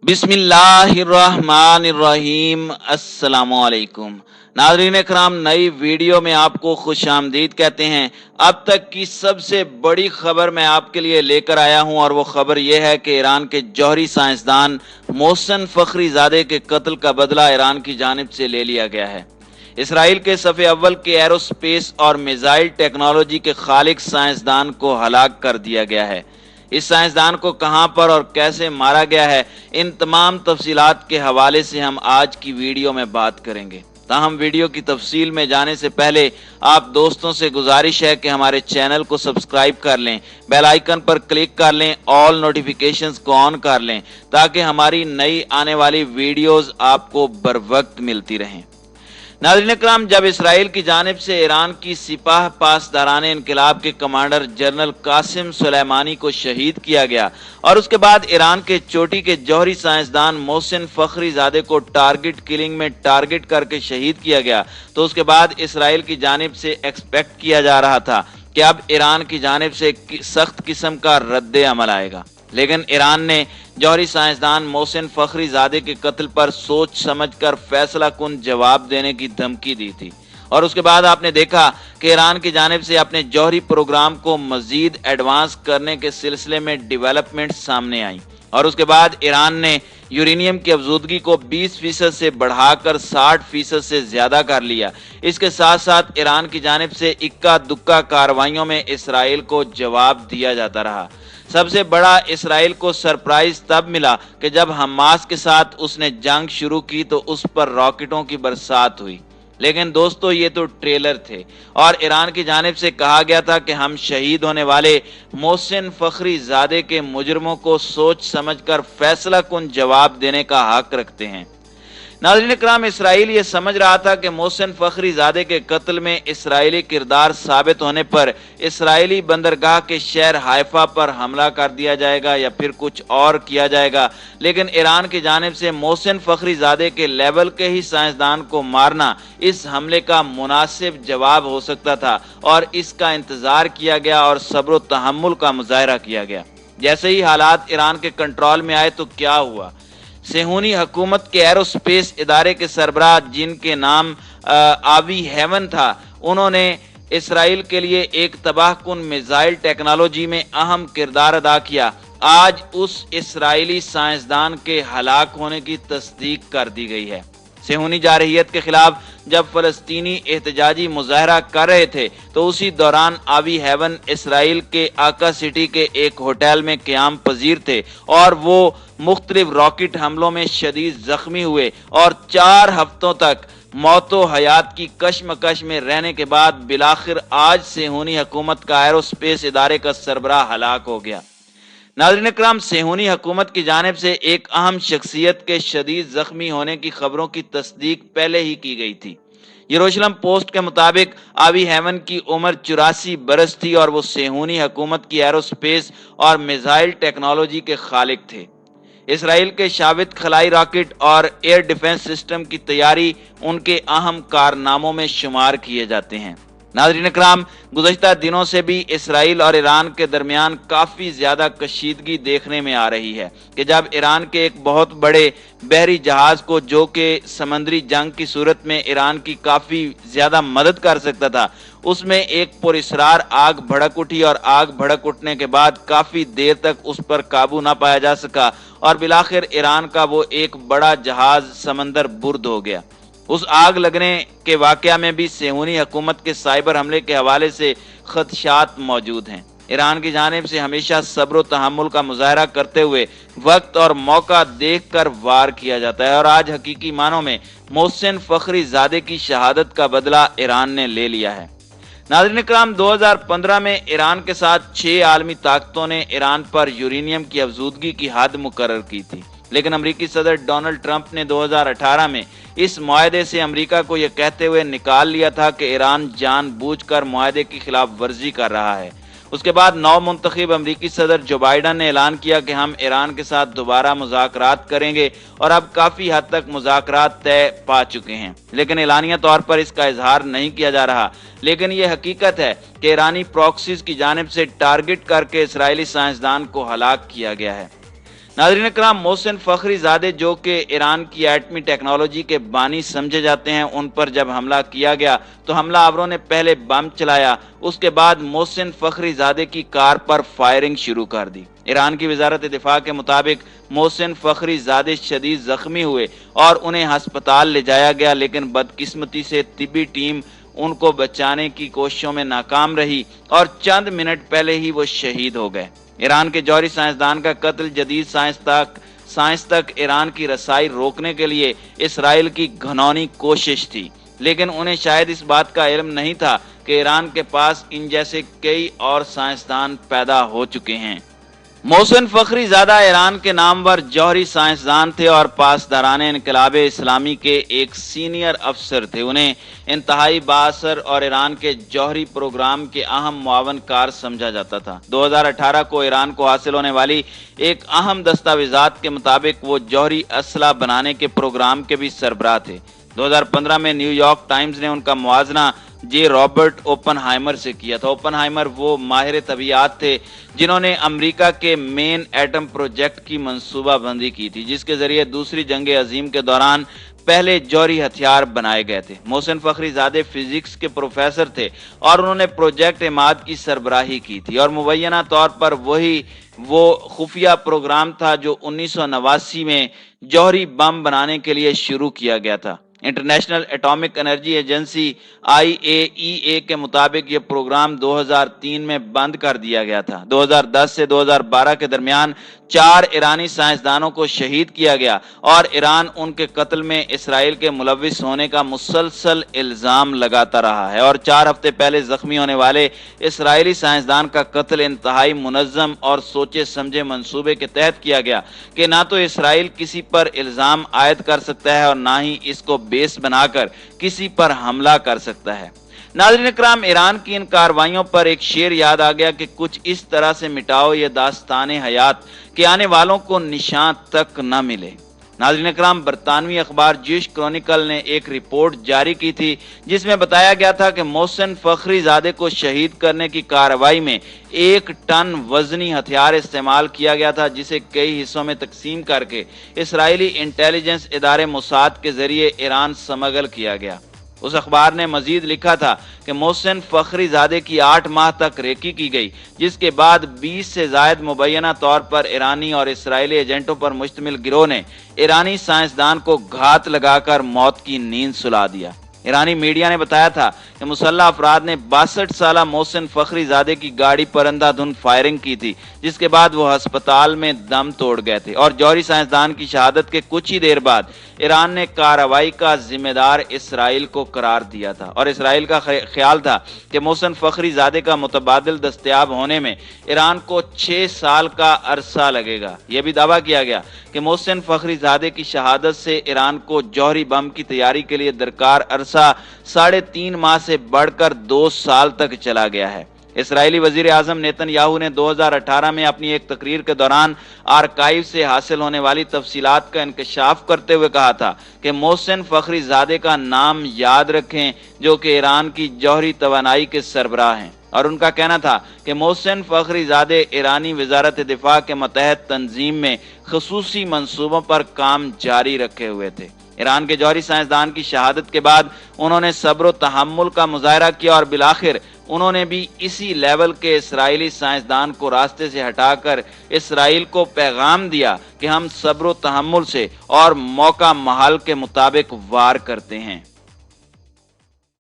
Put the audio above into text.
बिस्मिल्लाहिर्रहमानिर्रहीम। अस्सलामुअलैकुम नाज़रीन इकराम, नई वीडियो में आपको खुश आमदीद कहते हैं। अब तक की सबसे बड़ी खबर मैं आपके लिए लेकर आया हूं और वो खबर यह है कि ईरान के जौहरी साइंसदान मोहसिन फखरीजादे के कत्ल का बदला ईरान की जानिब से ले लिया गया है। इसराइल के सफ़े अव्वल के एरोस्पेस और मिसाइल टेक्नोलॉजी के खालिक साइंसदान को हलाक कर दिया गया है। इस साइंसदान को कहां पर और कैसे मारा गया है, इन तमाम तफसीलात के हवाले से हम आज की वीडियो में बात करेंगे। ताहम वीडियो की तफसील में जाने से पहले आप दोस्तों से गुजारिश है कि हमारे चैनल को सब्सक्राइब कर लें, बेल आइकन पर क्लिक कर लें, ऑल नोटिफिकेशंस को ऑन कर लें ताकि हमारी नई आने वाली वीडियोस आपको बर वक्त मिलती रहें। नाज़रीन इकराम, जब इसराइल की जानिब से ईरान की सिपाह पासदारान इनकलाब के कमांडर जनरल कासिम सुलेमानी को शहीद किया गया और उसके बाद ईरान के चोटी के जौहरी साइंसदान मोहसिन फखरीजादे को टारगेट किलिंग में टारगेट करके शहीद किया गया, तो उसके बाद इसराइल की जानिब से एक्सपेक्ट किया जा रहा था कि अब ईरान की जानिब से सख्त किस्म का रद्द अमल आएगा। लेकिन ईरान ने जौहरी साइंसदान मोहसिन फखरीजादे के कत्ल पर सोच समझकर फैसला कुन जवाब देने की धमकी दी थी और उसके बाद आपने देखा कि ईरान की जानिब से अपने जौहरी प्रोग्राम को मजीद एडवांस करने के सिलसिले में डेवलपमेंट सामने आई और उसके बाद ईरान ने यूरेनियम की अफजूदगी को 20% से बढ़ाकर 60% से ज्यादा कर लिया। इसके साथ साथ ईरान की जानिब से इक्का दुक्का कार्रवाइयों में इसराइल को जवाब दिया जाता रहा। सबसे बड़ा इसराइल को सरप्राइज तब मिला कि जब हमास के साथ उसने जंग शुरू की तो उस पर रॉकेटों की बरसात हुई। लेकिन दोस्तों, ये तो ट्रेलर थे और ईरान की जानिब से कहा गया था कि हम शहीद होने वाले मोहसिन फखरीजादे के मुजरमों को सोच समझकर फैसला कुन जवाब देने का हक रखते हैं। नाज़रीन इकराम, इसराइल ये समझ रहा था कि मोहसिन फखरीजादे के कत्ल में इसराइली किरदार साबित होने पर इसराइली बंदरगाह के शहर हाइफा पर हमला कर दिया जाएगा या फिर कुछ और किया जाएगा। लेकिन ईरान की जानिब से मोहसिन फखरीजादे के लेवल के ही साइंसदान को मारना इस हमले का मुनासिब जवाब हो सकता था और इसका इंतजार किया गया और सब्र व तहम्मुल का मुजाहरा किया गया। जैसे ही हालात ईरान के कंट्रोल में आए तो क्या हुआ, सेहूनी हुकूमत के एरोस्पेस इदारे के सरबराह जिनके नाम आवी हेवन था, उन्होंने इसराइल के लिए एक तबाहकुन मिसाइल टेक्नोलॉजी में अहम किरदार अदा किया। आज उस इसराइली साइंसदान के हलाक होने की तस्दीक कर दी गई है। सेहूनी जारहियत के खिलाफ जब फलस्तीनी एहतजाजी मुजाहरा कर रहे थे तो उसी दौरान आवी हेवन इसराइल के आका सिटी के एक होटल में क़याम पजीर थे और वो मुख्तलिफ रॉकेट हमलों में शदीद जख्मी हुए और 4 हफ्तों तक मौतो हयात की कशमकश में रहने के बाद बिलाखिर आज सेहूनी हुकूमत का एरोस्पेस इदारे का सरबराह हलाक हो गया। नाज़रीन इकराम, सेहूनी हुकूमत की जानिब से एक अहम शख्सियत के शदीद जख्मी होने की खबरों की तस्दीक पहले ही की गई थी। यरूशलेम पोस्ट के मुताबिक आवी हेवन की उम्र 84 बरस थी और वो सेहूनी हुकूमत की एरोस्पेस और मिसाइल टेक्नोलॉजी के खालिक थे। इसराइल के शाबित खलाई रॉकेट और एयर डिफेंस सिस्टम की तैयारी उनके अहम कारनामों में शुमार किए जाते हैं। नाज़रीन इकराम, गुज़श्ता दिनों से भी इसराइल और ईरान के दरमियान काफ़ी ज़्यादा कशीदगी देखने में आ रही है कि जब ईरान के एक बहुत बड़े बहरी जहाज़ को, जो कि समंदरी जंग की सूरत में ईरान की काफ़ी ज़्यादा मदद कर सकता था, उसमें एक पुरस्रार आग भड़क उठी और आग भड़क उठने के बाद काफ़ी देर तक उस पर काबू ना पाया जा सका और बिलाखिर ईरान का वो एक बड़ा जहाज़ समंदर बुर्द हो गया। उस आग लगने के वाकया में भी सेहूनी हुकूमत के साइबर हमले के हवाले से खदशात मौजूद हैं। ईरान की जानिब से हमेशा सब्र व तहम्मुल का मुजाहरा करते हुए वक्त और मौका देखकर वार किया जाता है और आज हकीकी मानों में मोहसिन फखरीजादे की शहादत का बदला ईरान ने ले लिया है। नाज़रीन इकराम, 2015 में ईरान के साथ 6 आलमी ताकतों ने ईरान पर यूरेनियम की अफजूदगी की हद मुकर्रर की थी, लेकिन अमरीकी सदर डोनाल्ड ट्रंप ने 2018 में इस मुआहदे से अमरीका को यह कहते हुए निकाल लिया था कि ईरान जानबूझकर मुआहदे की खिलाफ वर्जी कर रहा है। उसके बाद नौ मुंतखब अमरीकी सदर जो बाइडन ने ऐलान किया कि हम ईरान के साथ दोबारा मुज़ाकरात करेंगे और अब काफ़ी हद तक मुज़ाकरात तय पा चुके हैं, लेकिन एलानिया तौर पर इसका इजहार नहीं किया जा रहा। लेकिन ये हकीकत है कि ईरानी प्रॉक्सीज की जानिब से टारगेट करके इसराइली साइंसदान को हलाक किया गया है। नाज़रीन इकराम, मोहसिन फ़खरीज़ादे जो कि ईरान की एटमी टेक्नोलॉजी के बानी समझे जाते हैं, उन पर जब हमला किया गया तो हमला आवरों ने पहले बम चलाया, उसके बाद मोहसिन फ़खरीज़ादे की कार पर फायरिंग शुरू कर दी। ईरान की वजारत दिफा के मुताबिक मोहसिन फ़खरीज़ादे शदीद जख्मी हुए और उन्हें हस्पताल ले जाया गया, लेकिन बदकिस्मती से तिब्बी टीम उनको बचाने की कोशिशों में नाकाम रही और चंद मिनट पहले ही वो शहीद हो गए। ईरान के जौहरी साइंसदान का कत्ल जदीद साइंस तक ईरान की रसाई रोकने के लिए इसराइल की घिनौनी कोशिश थी, लेकिन उन्हें शायद इस बात का इल्म नहीं था कि ईरान के पास इन जैसे कई और साइंसदान पैदा हो चुके हैं। मोहसिन फ़खरीज़ादा ईरान के नामवर जौहरी साइंसदान थे और पासदारान इनकलाब इस्लामी के एक सीनियर अफसर थे। उन्हें इंतहाई बाअसर और ईरान के जौहरी प्रोग्राम के अहम मुआवन कार समझा जाता था। 2018 को ईरान को हासिल होने वाली एक अहम दस्तावेजात के मुताबिक वो जौहरी असला बनाने के प्रोग्राम के भी सरबराह थे। 2015 में न्यूयॉर्क टाइम्स ने उनका मुआजना जे रॉबर्ट ओपनहाइमर से किया था। ओपनहाइमर वो माहिर तबीयात थे जिन्होंने अमेरिका के मेन एटम प्रोजेक्ट की मंसूबाबंदी की थी, जिसके जरिए दूसरी जंग अजीम के दौरान पहले जौहरी हथियार बनाए गए थे। मोहसिन फ़खरीज़ादे फिजिक्स के प्रोफेसर थे और उन्होंने प्रोजेक्ट इमाद की सरबराही की थी और मुबैना तौर पर वो खुफिया प्रोग्राम था जो 1989 में जौहरी बम बनाने के लिए शुरू किया गया था। International atomic energy agency IAEA के मुताबिक ये प्रोग्राम 2003 में बंद कर दिया गया था। 2010 से 2012 के दरमियान 4 ईरानी साइंसदानों को शहीद किया गया और ईरान उनके कत्ल में इसराइल के मुलविस होने का मुसलसल इल्जाम लगाता रहा है और 4 हफ्ते पहले जख्मी होने वाले इसराइली साइंसदान का कत्ल इंतहाई मुनज़्ज़म और सोचे समझे मंसूबे के तहत किया गया कि ना तो इसराइल किसी पर इल्जाम आयद कर सकता है और ना ही इसको बेस बनाकर किसी पर हमला कर सकता है। नाज़रीन इकराम, ईरान की इन कार्रवाइयों पर एक शेर याद आ गया कि कुछ इस तरह से मिटाओ ये दास्ताने हयात कि आने वालों को निशान तक न मिले। नाज़रीन इकराम, बरतानवी अखबार ज्यूश क्रॉनिकल ने एक रिपोर्ट जारी की थी जिसमें बताया गया था कि मोहसिन फ़खरीज़ादे को शहीद करने की कार्रवाई में 1 टन वजनी हथियार इस्तेमाल किया गया था, जिसे कई हिस्सों में तकसीम करके इसराइली इंटेलिजेंस इदारे मोसाद के जरिए ईरान स्मगल किया गया। उस अखबार ने मजीद लिखा था कि मोहसिन फ़खरीज़ादे की 8 माह तक रेकी की गई, जिसके बाद 20 से ज़ायद मुबैना तौर पर ईरानी और इसराइली एजेंटों पर मुश्तमिल गिरोह ने ईरानी साइंसदान को घात लगाकर मौत की नींद सुला दिया। ईरानी मीडिया ने बताया था कि मुसल्लह अफराद ने 62 साला मोहसिन फ़खरीज़ादे की गाड़ी पर अंधाधुंध फायरिंग की थी, जिसके बाद वो अस्पताल में दम तोड़ गए थे और जौहरी साइंसदान की शहादत के कुछ ही देर बाद ईरान ने कार्रवाई का जिम्मेदार इसराइल को करार दिया था और इसराइल का ख्याल था कि मोहसिन फ़खरीज़ादे का मुतबादिल दस्तयाब होने में ईरान को 6 साल का अरसा लगेगा। यह भी दावा किया गया कि मोहसिन फ़खरीज़ादे की शहादत से ईरान को जौहरी बम की तैयारी के लिए दरकार अरसा 3.5 माह से बढ़कर 2 साल तक चला गया है। इसराइली वजीर आजम नेतन्याहू ने 2018 में अपनी एक तकरीर के दौरान आर्काइव से हासिल होने वाली तफसीलात का इंकशाफ करते हुए कहा था कि मोहसिन फ़खरीज़ादे का नाम याद रखें, जो कि ईरान की जौहरी तवानाई के सरबराह हैं, और उनका कहना था कि मोहसिन फ़खरीज़ादे ईरानी वजारत दिफा के मतहत तंजीम में खसूसी मंसूबों पर काम जारी रखे हुए थे। ईरान के जौहरी साइंसदान की शहादत के बाद उन्होंने सब्र व तहम्मुल का मुजाहरा किया और बिलाखिर उन्होंने भी इसी लेवल के इसराइली साइंसदान को रास्ते से हटाकर इसराइल को पैगाम दिया कि हम सब्र व तहम्मुल से और मौका महल के मुताबिक वार करते हैं।